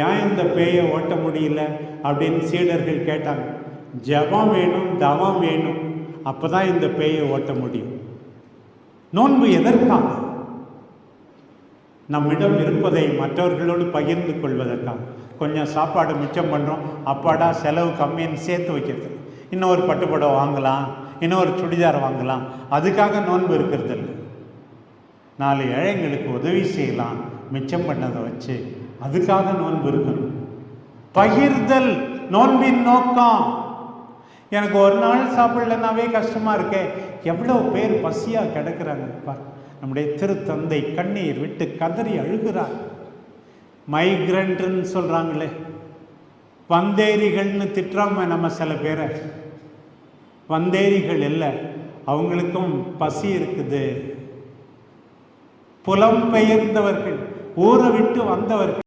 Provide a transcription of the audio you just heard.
ஏன் இந்த பேயை ஓட்ட முடியல அப்படின்னு சீடர்கள் கேட்டாங்க. ஜெபம் வேணும், தவம் வேணும், அப்போ தான் இந்த பேயை ஓட்ட முடியும். நோன்பு எதற்காக? நம்மிடம் இருப்பதை மற்றவர்களோடு பகிர்ந்து கொள்வதற்காக. கொஞ்சம் சாப்பாடு மிச்சம் பண்ணுறோம், அப்பாடா செலவு கம்மின்னு சேர்த்து வைக்கிறது. இன்னொரு பட்டுப்புடவை வாங்கலாம், இன்னொரு சுடிதார் வாங்கலாம், அதுக்காக நோன்பு இருக்கிறது இல்லை. 4 ஏழைங்களுக்கு உதவி செய்யலாம் மிச்சம் பண்ணதை வச்சு, அதுக்காக நோன்பு இருக்கணும். பகிர்தல் நோன்பின் நோக்கம். எனக்கு ஒரு நாள் சாப்பிடலன்னாவே கஷ்டமாக இருக்கே, எவ்வளோ பேர் பசியாக கிடக்கிறாங்க பார். நம்முடைய திருத்தந்தை கண்ணீர் விட்டு கதறி அழுகிறார். மைக்ரண்ட்னு சொல்கிறாங்களே, வந்தேரிகள்னு திட்டுறாம நம்ம சில பேரை. வந்தேரிகள் இல்லை, அவங்களுக்கும் பசி இருக்குது. புலம்பெயர்ந்தவர்கள், ஊரை விட்டு வந்தவர்கள்.